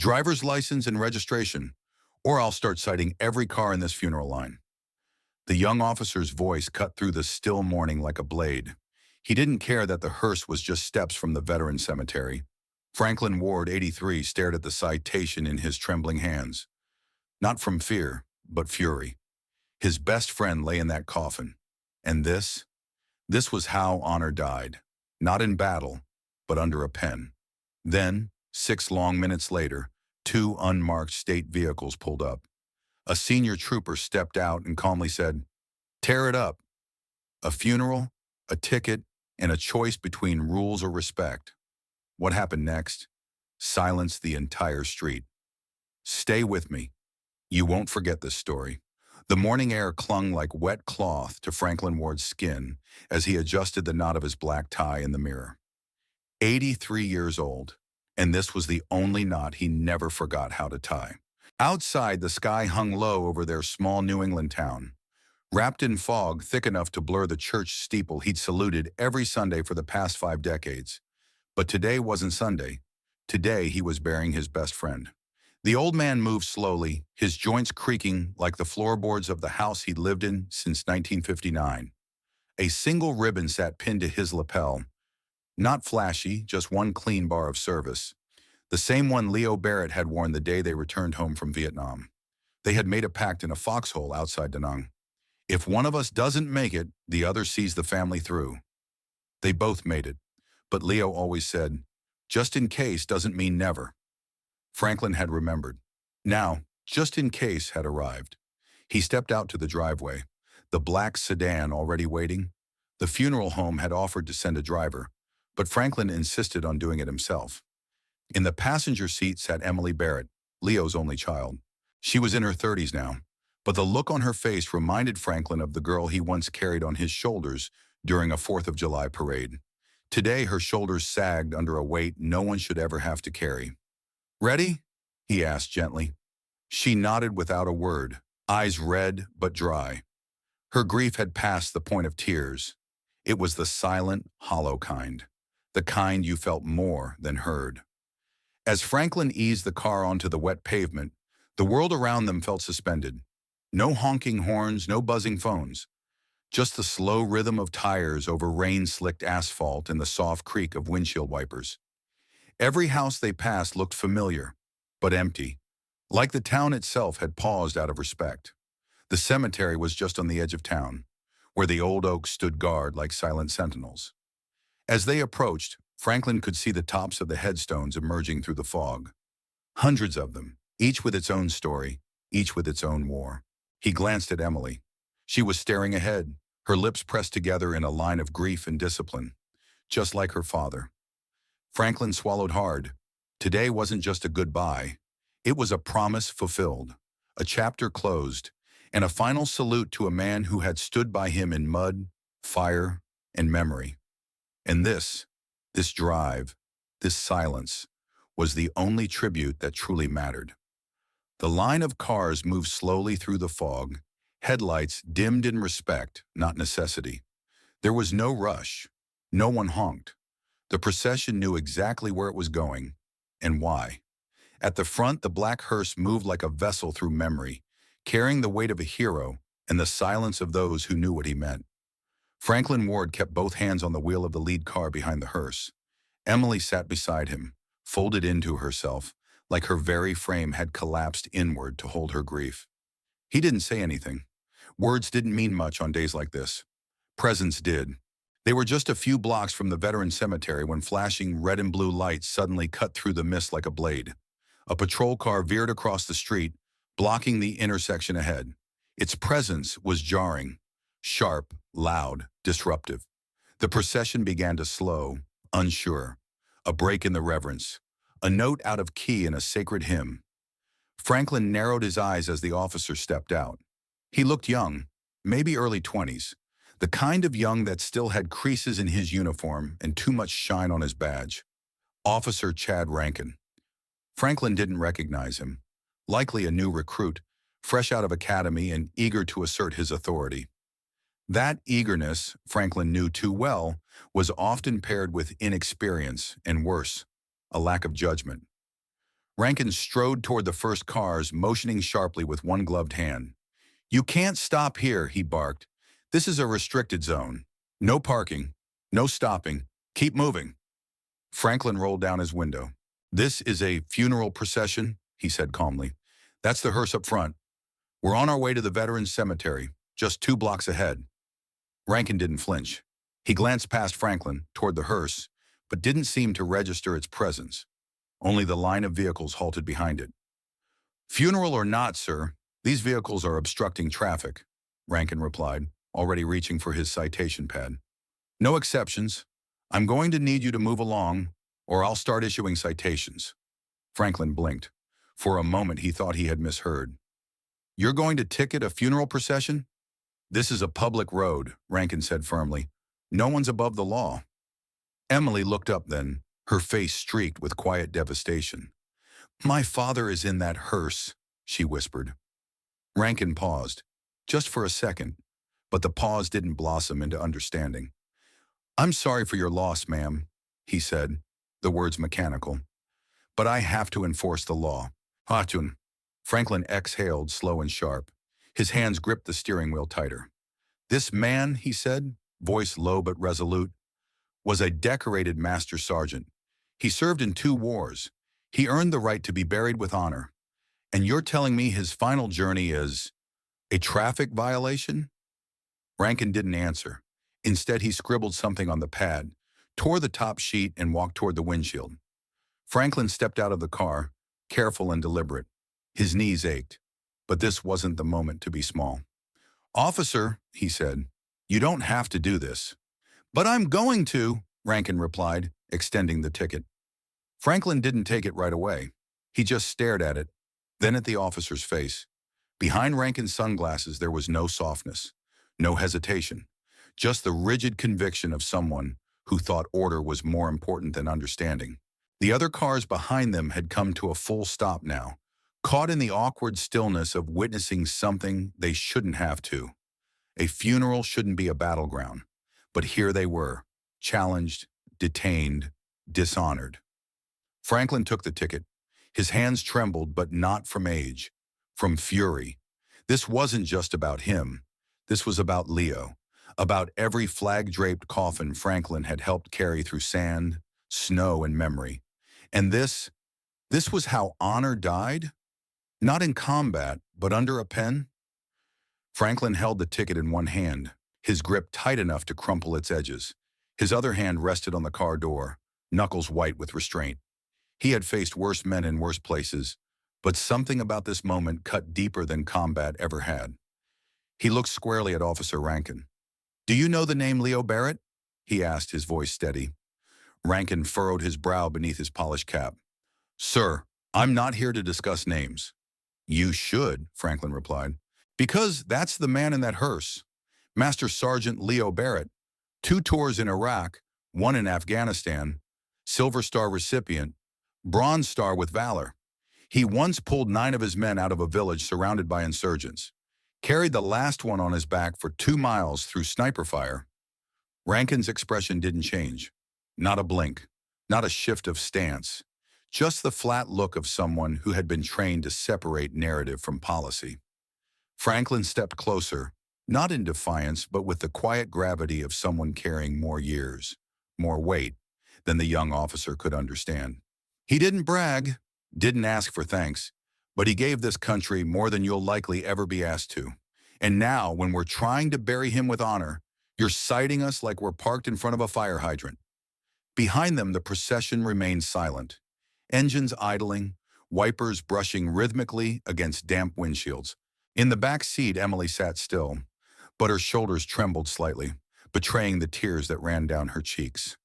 Driver's license and registration, or I'll start citing every car in this funeral line." The young officer's voice cut through the still morning like a blade. He didn't care that the hearse was just steps from the veteran cemetery. Franklin Ward, 83, stared at the citation in his trembling hands. Not from fear, but fury. His best friend lay in that coffin. And this was how honor died. Not in battle, but under a pen. Then, 6 long minutes later, 2 unmarked state vehicles pulled up. A senior trooper stepped out and calmly said, "Tear it up." A funeral, a ticket, and a choice between rules or respect. What happened next? Silenced the entire street. Stay with me. You won't forget this story. The morning air clung like wet cloth to Franklin Ward's skin as he adjusted the knot of his black tie in the mirror. 83 years old, and this was the only knot he never forgot how to tie. Outside, the sky hung low over their small New England town, wrapped in fog thick enough to blur the church steeple he'd saluted every Sunday for the past 5 decades. But today wasn't Sunday. Today he was burying his best friend. The old man moved slowly, his joints creaking like the floorboards of the house he'd lived in since 1959. A single ribbon sat pinned to his lapel. Not flashy, just one clean bar of service. The same one Leo Barrett had worn the day they returned home from Vietnam. They had made a pact in a foxhole outside Da Nang. If one of us doesn't make it, the other sees the family through. They both made it, but Leo always said, "Just in case doesn't mean never." Franklin had remembered. Now, just in case had arrived. He stepped out to the driveway, the black sedan already waiting. The funeral home had offered to send a driver, but Franklin insisted on doing it himself. In the passenger seat sat Emily Barrett, Leo's only child. She was in her 30s now, but the look on her face reminded Franklin of the girl he once carried on his shoulders during a 4th of July parade. Today, her shoulders sagged under a weight no one should ever have to carry. "Ready?" he asked gently. She nodded without a word, eyes red but dry. Her grief had passed the point of tears. It was the silent, hollow kind, the kind you felt more than heard. As Franklin eased the car onto the wet pavement, the world around them felt suspended. No honking horns, no buzzing phones. Just the slow rhythm of tires over rain-slicked asphalt and the soft creak of windshield wipers. Every house they passed looked familiar, but empty, like the town itself had paused out of respect. The cemetery was just on the edge of town, where the old oaks stood guard like silent sentinels. As they approached, Franklin could see the tops of the headstones emerging through the fog. Hundreds of them, each with its own story, each with its own war. He glanced at Emily. She was staring ahead, her lips pressed together in a line of grief and discipline, just like her father. Franklin swallowed hard. Today wasn't just a goodbye. It was a promise fulfilled, a chapter closed, and a final salute to a man who had stood by him in mud, fire, and memory. And this drive, this silence, was the only tribute that truly mattered. The line of cars moved slowly through the fog, headlights dimmed in respect, not necessity. There was no rush. No one honked. The procession knew exactly where it was going, and why. At the front, the black hearse moved like a vessel through memory, carrying the weight of a hero and the silence of those who knew what he meant. Franklin Ward kept both hands on the wheel of the lead car behind the hearse. Emily sat beside him, folded into herself, like her very frame had collapsed inward to hold her grief. He didn't say anything. Words didn't mean much on days like this. Presence did. They were just a few blocks from the veteran cemetery when flashing red and blue lights suddenly cut through the mist like a blade. A patrol car veered across the street, blocking the intersection ahead. Its presence was jarring, sharp, loud, disruptive. The procession began to slow, unsure. A break in the reverence. A note out of key in a sacred hymn. Franklin narrowed his eyes as the officer stepped out. He looked young, maybe early 20s, the kind of young that still had creases in his uniform and too much shine on his badge. Officer Chad Rankin. Franklin didn't recognize him. Likely a new recruit, fresh out of academy and eager to assert his authority. That eagerness, Franklin knew too well, was often paired with inexperience and worse, a lack of judgment. Rankin strode toward the first cars, motioning sharply with one gloved hand. "You can't stop here," he barked. "This is a restricted zone. No parking. No stopping. Keep moving." Franklin rolled down his window. "This is a funeral procession," he said calmly. "That's the hearse up front. We're on our way to the Veterans Cemetery, just 2 blocks ahead." Rankin didn't flinch. He glanced past Franklin, toward the hearse, but didn't seem to register its presence. Only the line of vehicles halted behind it. "Funeral or not, sir, these vehicles are obstructing traffic," Rankin replied, already reaching for his citation pad. "No exceptions. I'm going to need you to move along, or I'll start issuing citations." Franklin blinked. For a moment he thought he had misheard. "You're going to ticket a funeral procession?" "This is a public road," Rankin said firmly. "No one's above the law." Emily looked up then, her face streaked with quiet devastation. "My father is in that hearse," she whispered. Rankin paused, just for a second, but the pause didn't blossom into understanding. "I'm sorry for your loss, ma'am," he said, the words mechanical. "But I have to enforce the law." "Hatun." Franklin exhaled, slow and sharp. His hands gripped the steering wheel tighter. "This man," he said, voice low but resolute, "was a decorated master sergeant. He served in 2 wars. He earned the right to be buried with honor. And you're telling me his final journey is a traffic violation?" Rankin didn't answer. Instead, he scribbled something on the pad, tore the top sheet, and walked toward the windshield. Franklin stepped out of the car, careful and deliberate. His knees ached, but this wasn't the moment to be small. "Officer," he said, "you don't have to do this." "But I'm going to," Rankin replied, extending the ticket. Franklin didn't take it right away. He just stared at it, then at the officer's face. Behind Rankin's sunglasses there was no softness, no hesitation, just the rigid conviction of someone who thought order was more important than understanding. The other cars behind them had come to a full stop now, caught in the awkward stillness of witnessing something they shouldn't have to. A funeral shouldn't be a battleground, but here they were, challenged, detained, dishonored. Franklin took the ticket. His hands trembled, but not from age, from fury. This wasn't just about him. This was about Leo, about every flag-draped coffin Franklin had helped carry through sand, snow, and memory. And this was how honor died? Not in combat, but under a pen? Franklin held the ticket in one hand, his grip tight enough to crumple its edges. His other hand rested on the car door, knuckles white with restraint. He had faced worse men in worse places, but something about this moment cut deeper than combat ever had. He looked squarely at Officer Rankin. "Do you know the name Leo Barrett?" he asked, his voice steady. Rankin furrowed his brow beneath his polished cap. "Sir, I'm not here to discuss names." "You should," Franklin replied. "Because that's the man in that hearse. Master Sergeant Leo Barrett. 2 tours in Iraq, 1 in Afghanistan, Silver Star recipient, Bronze Star with Valor. He once pulled 9 of his men out of a village surrounded by insurgents. Carried the last one on his back for 2 miles through sniper fire." Rankin's expression didn't change. Not a blink, not a shift of stance. Just the flat look of someone who had been trained to separate narrative from policy. Franklin stepped closer, not in defiance, but with the quiet gravity of someone carrying more years, more weight, than the young officer could understand. He didn't brag, didn't ask for thanks, but he gave this country more than you'll likely ever be asked to. And now, when we're trying to bury him with honor, you're citing us like we're parked in front of a fire hydrant. Behind them, the procession remained silent. Engines idling, wipers brushing rhythmically against damp windshields. In the back seat, Emily sat still, but her shoulders trembled slightly, betraying the tears that ran down her cheeks.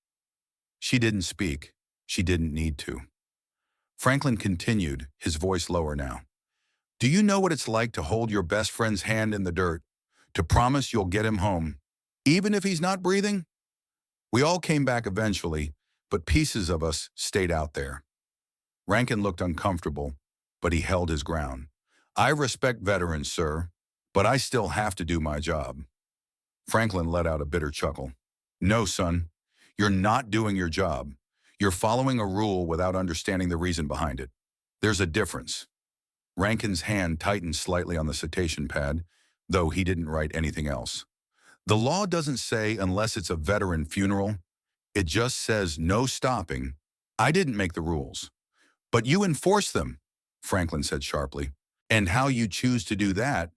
She didn't speak. She didn't need to. Franklin continued, his voice lower now. "Do you know what it's like to hold your best friend's hand in the dirt, to promise you'll get him home, even if he's not breathing? We all came back eventually, but pieces of us stayed out there." Rankin looked uncomfortable, but he held his ground. "I respect veterans, sir, but I still have to do my job." Franklin let out a bitter chuckle. "No, son, you're not doing your job. You're following a rule without understanding the reason behind it." There's a difference. Rankin's hand tightened slightly on the citation pad, though he didn't write anything else. The law doesn't say unless it's a veteran funeral. It just says no stopping. I didn't make the rules. But you enforce them, Franklin said sharply. And how you choose to do that,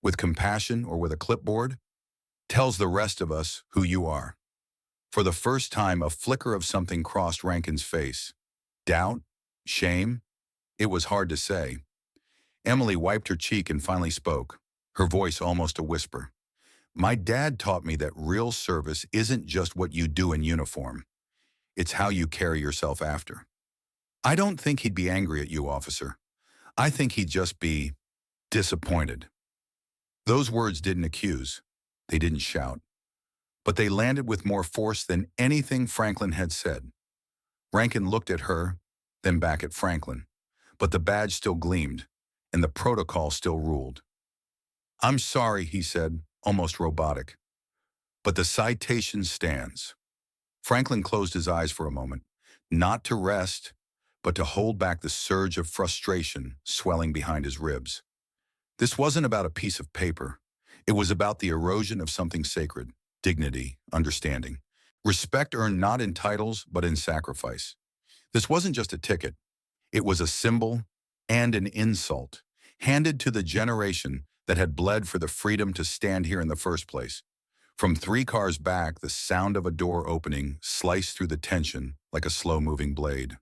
with compassion or with a clipboard, tells the rest of us who you are. For the first time, a flicker of something crossed Rankin's face. Doubt? Shame? It was hard to say. Emily wiped her cheek and finally spoke, her voice almost a whisper. My dad taught me that real service isn't just what you do in uniform. It's how you carry yourself after. I don't think he'd be angry at you, officer. I think he'd just be disappointed. Those words didn't accuse. They didn't shout. But they landed with more force than anything Franklin had said. Rankin looked at her, then back at Franklin. But the badge still gleamed, and the protocol still ruled. I'm sorry, he said, almost robotic. But the citation stands. Franklin closed his eyes for a moment, not to rest, but to hold back the surge of frustration swelling behind his ribs. This wasn't about a piece of paper. It was about the erosion of something sacred, dignity, understanding. Respect earned not in titles, but in sacrifice. This wasn't just a ticket. It was a symbol and an insult, handed to the generation that had bled for the freedom to stand here in the first place. From 3 cars back, the sound of a door opening sliced through the tension like a slow-moving blade.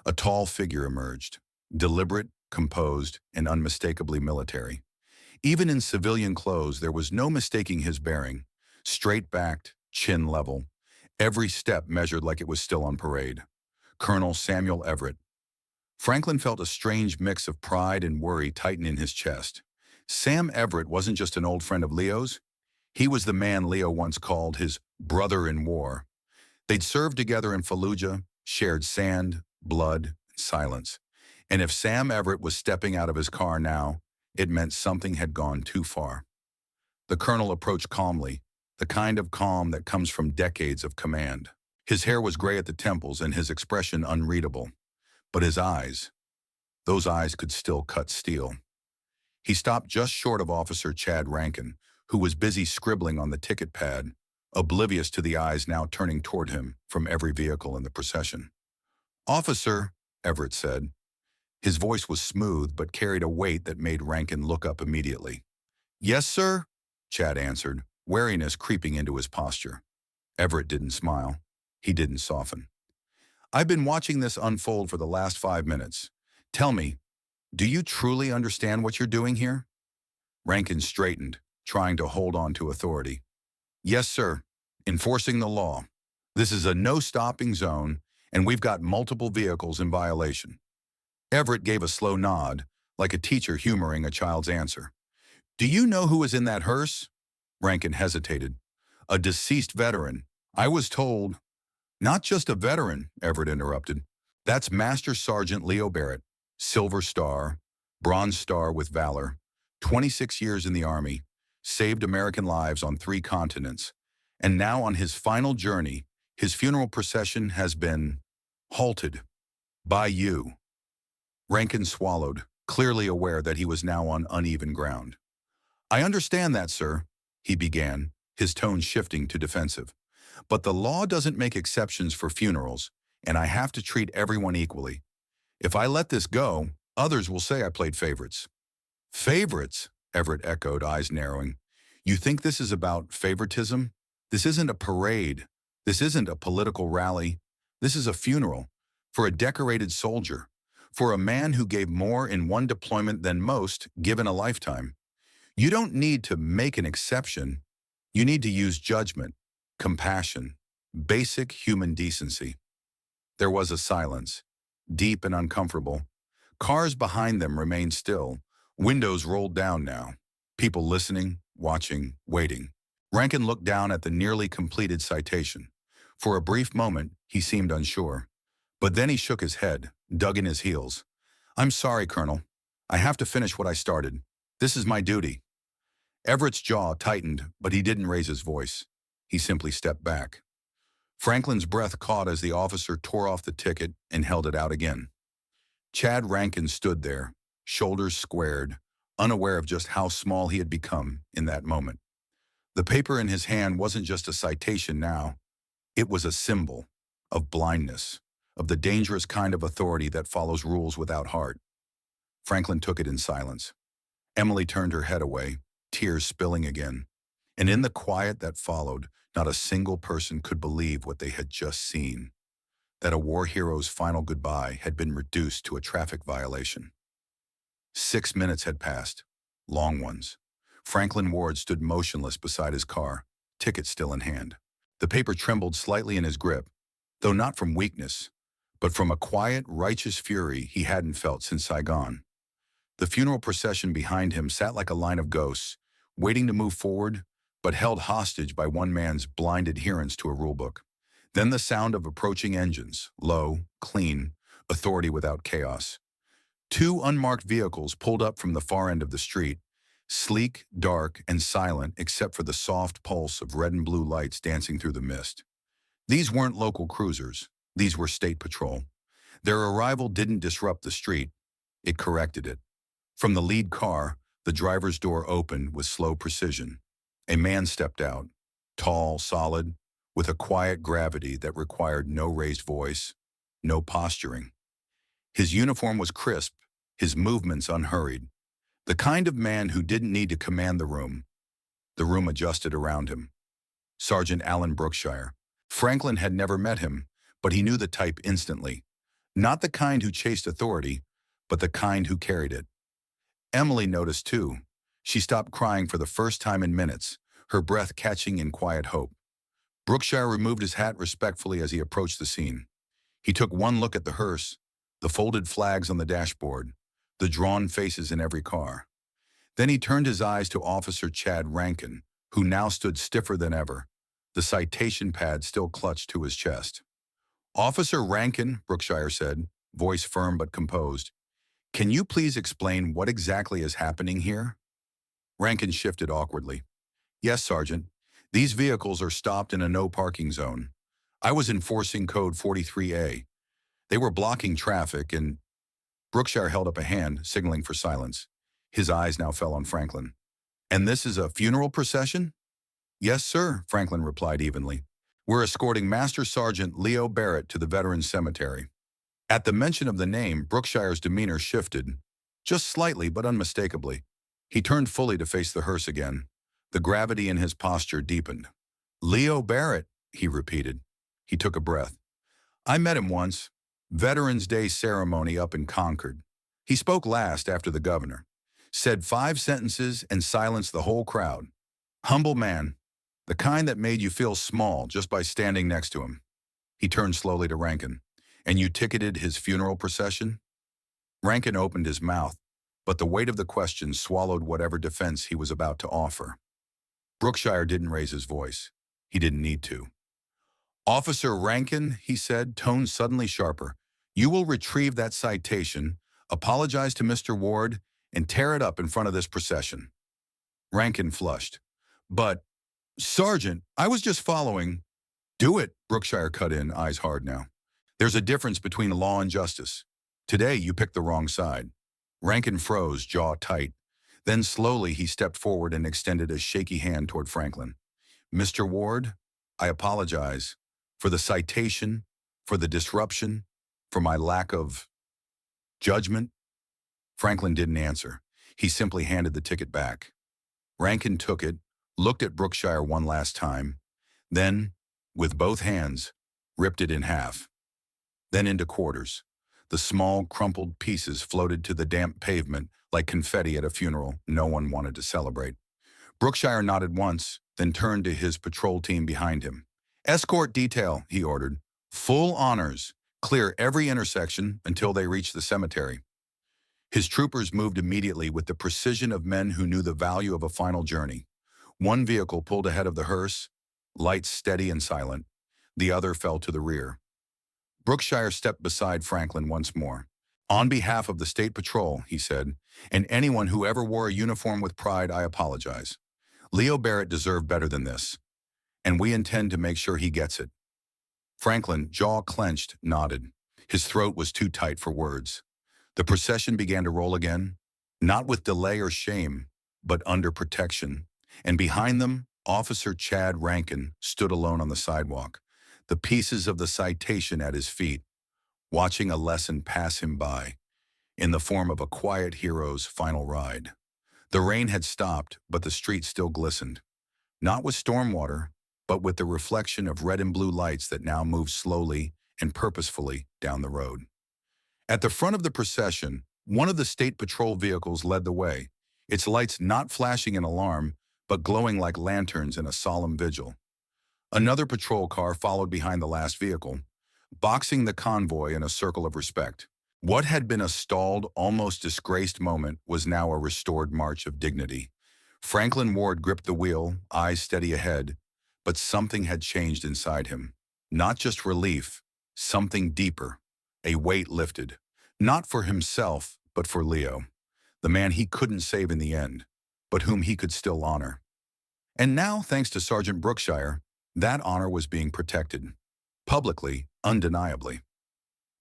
A tall figure emerged, deliberate, composed, and unmistakably military. Even in civilian clothes, there was no mistaking his bearing. Straight-backed, chin level, every step measured like it was still on parade. Colonel Samuel Everett. Franklin felt a strange mix of pride and worry tighten in his chest. Sam Everett wasn't just an old friend of Leo's. He was the man Leo once called his brother in war. They'd served together in Fallujah, shared sand, blood, silence. And if Sam Everett was stepping out of his car now, it meant something had gone too far. The colonel approached calmly, the kind of calm that comes from decades of command. His hair was gray at the temples and his expression unreadable. But his eyes, those eyes could still cut steel. He stopped just short of Officer Chad Rankin, who was busy scribbling on the ticket pad, oblivious to the eyes now turning toward him from every vehicle in the procession. Officer, Everett said. His voice was smooth but carried a weight that made Rankin look up immediately. Yes, sir, Chad answered, wariness creeping into his posture. Everett didn't smile. He didn't soften. I've been watching this unfold for the last 5 minutes. Tell me, do you truly understand what you're doing here? Rankin straightened, trying to hold on to authority. Yes, sir. Enforcing the law. This is a no-stopping zone, and we've got multiple vehicles in violation. Everett gave a slow nod, like a teacher humoring a child's answer. Do you know who was in that hearse? Rankin hesitated. A deceased veteran. I was told. Not just a veteran, Everett interrupted. That's Master Sergeant Leo Barrett, Silver Star, Bronze Star with Valor, 26 years in the Army, saved American lives on 3 continents, and now on his final journey, his funeral procession has been halted by you. Rankin swallowed, clearly aware that he was now on uneven ground. I understand that, sir, he began, his tone shifting to defensive. But the law doesn't make exceptions for funerals, and I have to treat everyone equally. If I let this go, others will say I played favorites. Favorites? Everett echoed, eyes narrowing. You think this is about favoritism? This isn't a parade. This isn't a political rally. This is a funeral for a decorated soldier, for a man who gave more in one deployment than most given a lifetime. You don't need to make an exception. You need to use judgment, compassion, basic human decency. There was a silence, deep and uncomfortable. Cars behind them remained still, windows rolled down now. People listening, watching, waiting. Rankin looked down at the nearly completed citation. For a brief moment, he seemed unsure. But then he shook his head, dug in his heels. I'm sorry, Colonel. I have to finish what I started. This is my duty. Everett's jaw tightened, but he didn't raise his voice. He simply stepped back. Franklin's breath caught as the officer tore off the ticket and held it out again. Chad Rankin stood there, shoulders squared, unaware of just how small he had become in that moment. The paper in his hand wasn't just a citation now, it was a symbol of blindness, of the dangerous kind of authority that follows rules without heart. Franklin took it in silence. Emily turned her head away, tears spilling again. And in the quiet that followed, not a single person could believe what they had just seen, that a war hero's final goodbye had been reduced to a traffic violation. 6 minutes had passed, long ones. Franklin Ward stood motionless beside his car, ticket still in hand. The paper trembled slightly in his grip, though not from weakness, but from a quiet, righteous fury he hadn't felt since Saigon. The funeral procession behind him sat like a line of ghosts, waiting to move forward, but held hostage by one man's blind adherence to a rulebook. Then the sound of approaching engines, low, clean, authority without chaos. Two unmarked vehicles pulled up from the far end of the street, sleek, dark, and silent except for the soft pulse of red and blue lights dancing through the mist. These weren't local cruisers. These were state patrol. Their arrival didn't disrupt the street. It corrected it. From the lead car, the driver's door opened with slow precision. A man stepped out, tall, solid, with a quiet gravity that required no raised voice, no posturing. His uniform was crisp, his movements unhurried. The kind of man who didn't need to command the room. The room adjusted around him. Sergeant Alan Brookshire. Franklin had never met him, but he knew the type instantly. Not the kind who chased authority, but the kind who carried it. Emily noticed too. She stopped crying for the first time in minutes, her breath catching in quiet hope. Brookshire removed his hat respectfully as he approached the scene. He took one look at the hearse, the folded flags on the dashboard, the drawn faces in every car. Then he turned his eyes to Officer Chad Rankin, who now stood stiffer than ever, the citation pad still clutched to his chest. "Officer Rankin," Brookshire said, voice firm but composed, "can you please explain what exactly is happening here?" Rankin shifted awkwardly. "Yes, Sergeant. These vehicles are stopped in a no-parking zone. I was enforcing Code 43A. They were blocking traffic and—" Brookshire held up a hand, signaling for silence. His eyes now fell on Franklin. "And this is a funeral procession?" "Yes, sir," Franklin replied evenly. "We're escorting Master Sergeant Leo Barrett to the Veterans Cemetery." At the mention of the name, Brookshire's demeanor shifted, just slightly but unmistakably. He turned fully to face the hearse again. The gravity in his posture deepened. "Leo Barrett," he repeated. He took a breath. "I met him once. Veterans Day ceremony up in Concord. He spoke last after the governor. Said 5 sentences and silenced the whole crowd. Humble man. The kind that made you feel small just by standing next to him." He turned slowly to Rankin. "And you ticketed his funeral procession?" Rankin opened his mouth, but the weight of the question swallowed whatever defense he was about to offer. Brookshire didn't raise his voice. He didn't need to. "Officer Rankin," he said, tone suddenly sharper, "you will retrieve that citation, apologize to Mr. Ward, and tear it up in front of this procession." Rankin flushed. "But, Sergeant, I was just following—" "Do it," Brookshire cut in, eyes hard now. "There's a difference between law and justice. Today you picked the wrong side." Rankin froze, jaw tight. Then slowly he stepped forward and extended a shaky hand toward Franklin. "Mr. Ward, I apologize for the citation, for the disruption, for my lack of judgment." Franklin didn't answer. He simply handed the ticket back. Rankin took it, looked at Brookshire one last time, then, with both hands, ripped it in half. Then into quarters. The small, crumpled pieces floated to the damp pavement like confetti at a funeral no one wanted to celebrate. Brookshire nodded once, then turned to his patrol team behind him. "Escort detail," he ordered. "Full honors. Clear every intersection until they reach the cemetery." His troopers moved immediately with the precision of men who knew the value of a final journey. One vehicle pulled ahead of the hearse, lights steady and silent. The other fell to the rear. Brookshire stepped beside Franklin once more. "On behalf of the State Patrol," he said, "and anyone who ever wore a uniform with pride, I apologize. Leo Barrett deserved better than this, and we intend to make sure he gets it." Franklin, jaw clenched, nodded. His throat was too tight for words. The procession began to roll again, not with delay or shame, but under protection. And behind them, Officer Chad Rankin stood alone on the sidewalk, the pieces of the citation at his feet, watching a lesson pass him by, in the form of a quiet hero's final ride. The rain had stopped, but the street still glistened, not with stormwater, but with the reflection of red and blue lights that now moved slowly and purposefully down the road. At the front of the procession, one of the state patrol vehicles led the way, its lights not flashing an alarm, but glowing like lanterns in a solemn vigil. Another patrol car followed behind the last vehicle, boxing the convoy in a circle of respect. What had been a stalled, almost disgraced moment was now a restored march of dignity. Franklin Ward gripped the wheel, eyes steady ahead, but something had changed inside him. Not just relief, something deeper. A weight lifted, not for himself, but for Leo, the man he couldn't save in the end, but whom he could still honor. And now, thanks to Sergeant Brookshire, that honor was being protected. Publicly, undeniably.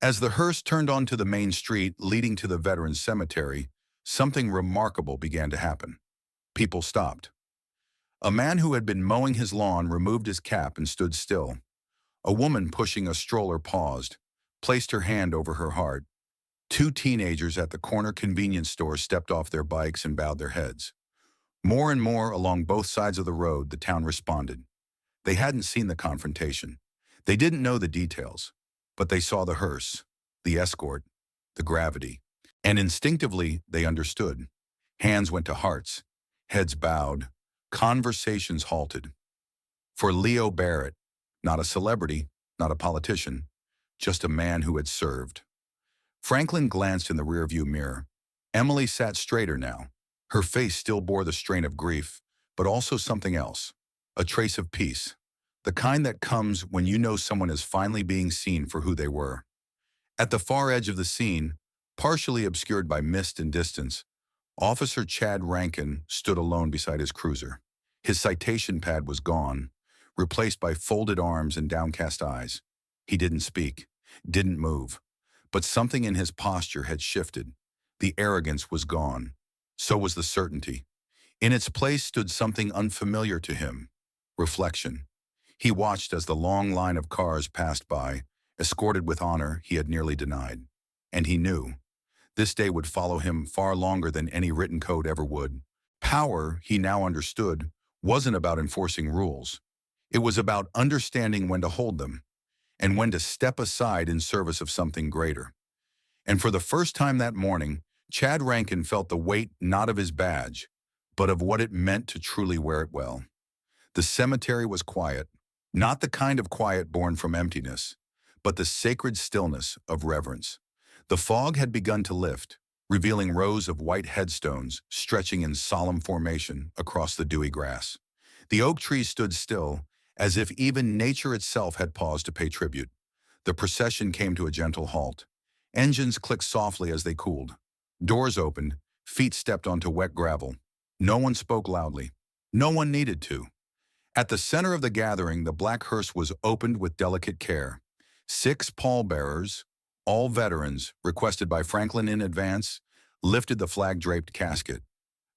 As the hearse turned onto the main street leading to the Veterans Cemetery, something remarkable began to happen. People stopped. A man who had been mowing his lawn removed his cap and stood still. A woman pushing a stroller paused, placed her hand over her heart. Two teenagers at the corner convenience store stepped off their bikes and bowed their heads. More and more along both sides of the road, the town responded. They hadn't seen the confrontation. They didn't know the details, but they saw the hearse, the escort, the gravity. And instinctively, they understood. Hands went to hearts, heads bowed, conversations halted. For Leo Barrett, not a celebrity, not a politician, just a man who had served. Franklin glanced in the rearview mirror. Emily sat straighter now. Her face still bore the strain of grief, but also something else, a trace of peace, the kind that comes when you know someone is finally being seen for who they were. At the far edge of the scene, partially obscured by mist and distance, Officer Chad Rankin stood alone beside his cruiser. His citation pad was gone, replaced by folded arms and downcast eyes. He didn't speak, didn't move, but something in his posture had shifted. The arrogance was gone. So was the certainty. In its place stood something unfamiliar to him, reflection. He watched as the long line of cars passed by, escorted with honor he had nearly denied. And he knew. This day would follow him far longer than any written code ever would. Power, he now understood, wasn't about enforcing rules. It was about understanding when to hold them, and when to step aside in service of something greater. And for the first time that morning, Chad Rankin felt the weight not of his badge, but of what it meant to truly wear it well. The cemetery was quiet, not the kind of quiet born from emptiness, but the sacred stillness of reverence. The fog had begun to lift, revealing rows of white headstones stretching in solemn formation across the dewy grass. The oak trees stood still, as if even nature itself had paused to pay tribute. The procession came to a gentle halt. Engines clicked softly as they cooled. Doors opened, feet stepped onto wet gravel. No one spoke loudly. No one needed to. At the center of the gathering, the black hearse was opened with delicate care. 6 pallbearers, all veterans, requested by Franklin in advance, lifted the flag-draped casket.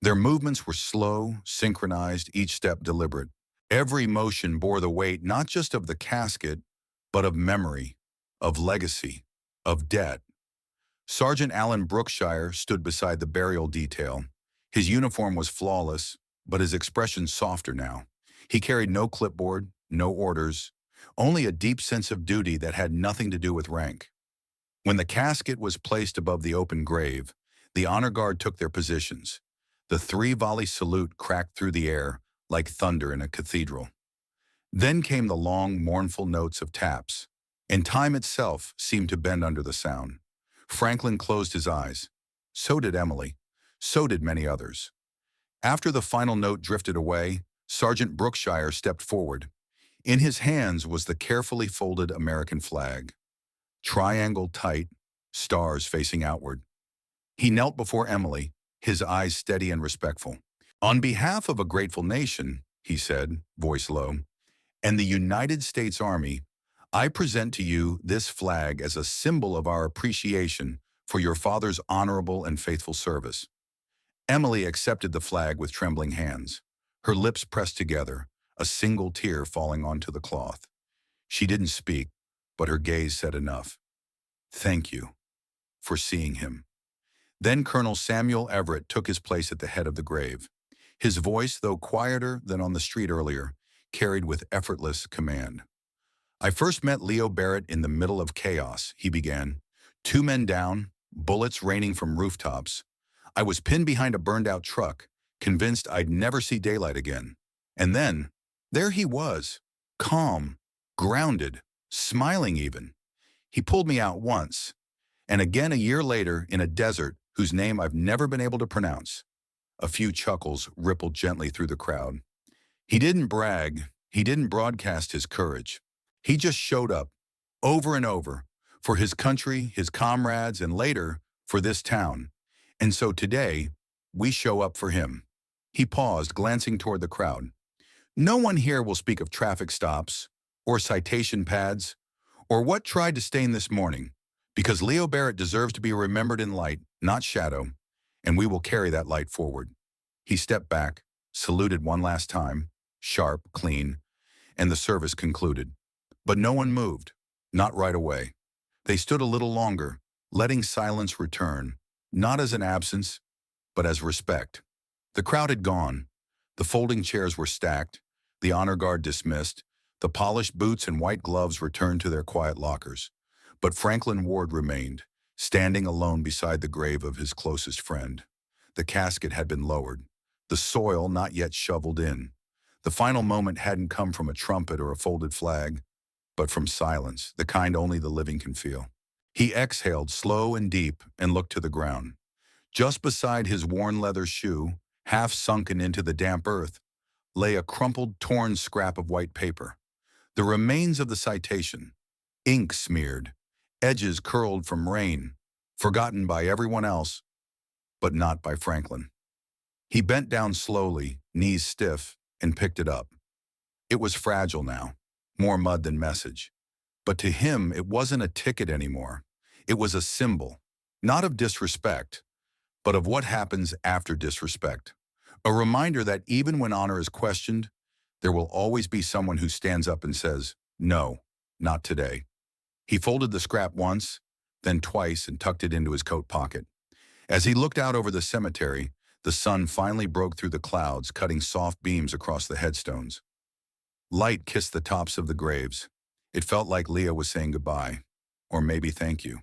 Their movements were slow, synchronized, each step deliberate. Every motion bore the weight not just of the casket, but of memory, of legacy, of debt. Sergeant Alan Brookshire stood beside the burial detail. His uniform was flawless, but his expression softer now. He carried no clipboard, no orders, only a deep sense of duty that had nothing to do with rank. When the casket was placed above the open grave, the honor guard took their positions. The 3-volley salute cracked through the air like thunder in a cathedral. Then came the long, mournful notes of taps, and time itself seemed to bend under the sound. Franklin closed his eyes. So did Emily. So did many others. After the final note drifted away, Sergeant Brookshire stepped forward. In his hands was the carefully folded American flag. Triangle tight, stars facing outward. He knelt before Emily, his eyes steady and respectful. "On behalf of a grateful nation," he said, voice low, "and the United States Army, I present to you this flag as a symbol of our appreciation for your father's honorable and faithful service." Emily accepted the flag with trembling hands, her lips pressed together, a single tear falling onto the cloth. She didn't speak, but her gaze said enough. "Thank you for seeing him." Then Colonel Samuel Everett took his place at the head of the grave. His voice, though quieter than on the street earlier, carried with effortless command. "I first met Leo Barrett in the middle of chaos," he began. "Two men down, bullets raining from rooftops. I was pinned behind a burned-out truck, convinced I'd never see daylight again. And then, there he was, calm, grounded, smiling even. He pulled me out once, and again a year later in a desert whose name I've never been able to pronounce." A few chuckles rippled gently through the crowd. He didn't brag, he didn't broadcast his courage. He just showed up, over and over, for his country, his comrades, and later, for this town. And so today, we show up for him. He paused, glancing toward the crowd. "No one here will speak of traffic stops, or citation pads, or what tried to stain this morning, because Leo Barrett deserves to be remembered in light, not shadow, and we will carry that light forward." He stepped back, saluted one last time, sharp, clean, and the service concluded. But no one moved, not right away. They stood a little longer, letting silence return, not as an absence, but as respect. The crowd had gone. The folding chairs were stacked, the honor guard dismissed, the polished boots and white gloves returned to their quiet lockers. But Franklin Ward remained, standing alone beside the grave of his closest friend. The casket had been lowered, the soil not yet shoveled in. The final moment hadn't come from a trumpet or a folded flag, but from silence, the kind only the living can feel. He exhaled slow and deep and looked to the ground. Just beside his worn leather shoe, half sunken into the damp earth, lay a crumpled, torn scrap of white paper. The remains of the citation, ink smeared, edges curled from rain, forgotten by everyone else, but not by Franklin. He bent down slowly, knees stiff, and picked it up. It was fragile now, more mud than message. But to him, it wasn't a ticket anymore. It was a symbol, not of disrespect, but of what happens after disrespect. A reminder that even when honor is questioned, there will always be someone who stands up and says, "No, not today." He folded the scrap once, then twice, and tucked it into his coat pocket. As he looked out over the cemetery, the sun finally broke through the clouds, cutting soft beams across the headstones. Light kissed the tops of the graves. It felt like Leah was saying goodbye, or maybe thank you.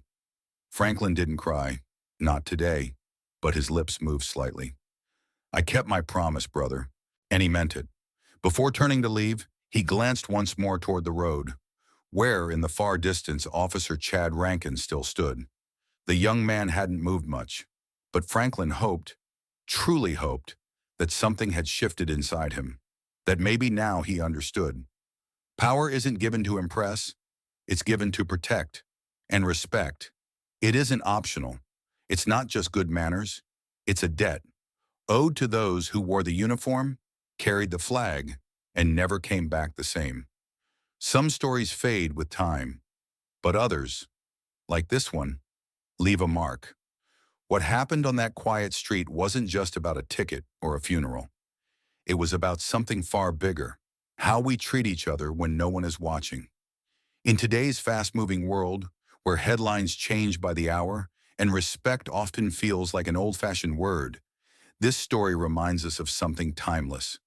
Franklin didn't cry, not today, but his lips moved slightly. "I kept my promise, brother," and he meant it. Before turning to leave, he glanced once more toward the road, where, in the far distance, Officer Chad Rankin still stood. The young man hadn't moved much, but Franklin hoped, truly hoped, that something had shifted inside him, that maybe now he understood. Power isn't given to impress, it's given to protect, and respect. It isn't optional. It's not just good manners, it's a debt, owed to those who wore the uniform, carried the flag, and never came back the same. Some stories fade with time, but others, like this one, leave a mark. What happened on that quiet street wasn't just about a ticket or a funeral. It was about something far bigger, how we treat each other when no one is watching. In today's fast-moving world, where headlines change by the hour and respect often feels like an old-fashioned word, this story reminds us of something timeless,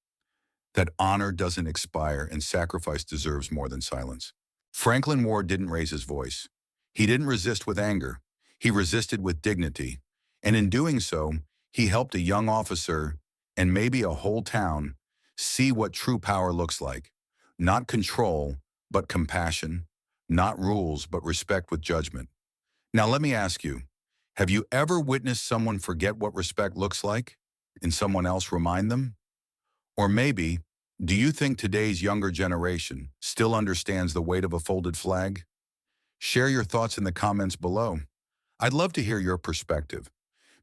that honor doesn't expire and sacrifice deserves more than silence. Franklin Ward didn't raise his voice. He didn't resist with anger. He resisted with dignity. And in doing so, he helped a young officer, and maybe a whole town, see what true power looks like. Not control, but compassion. Not rules, but respect with judgment. Now let me ask you, have you ever witnessed someone forget what respect looks like, and someone else remind them? Or maybe, do you think today's younger generation still understands the weight of a folded flag? Share your thoughts in the comments below. I'd love to hear your perspective,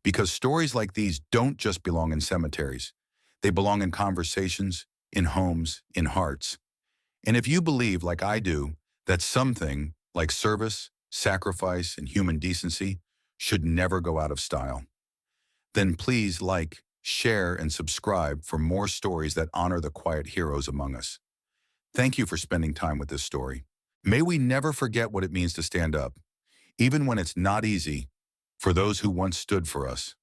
because stories like these don't just belong in cemeteries. They belong in conversations, in homes, in hearts. And if you believe, like I do, that something like service, sacrifice, and human decency should never go out of style. Then please like, share, and subscribe for more stories that honor the quiet heroes among us. Thank you for spending time with this story. May we never forget what it means to stand up, even when it's not easy, for those who once stood for us.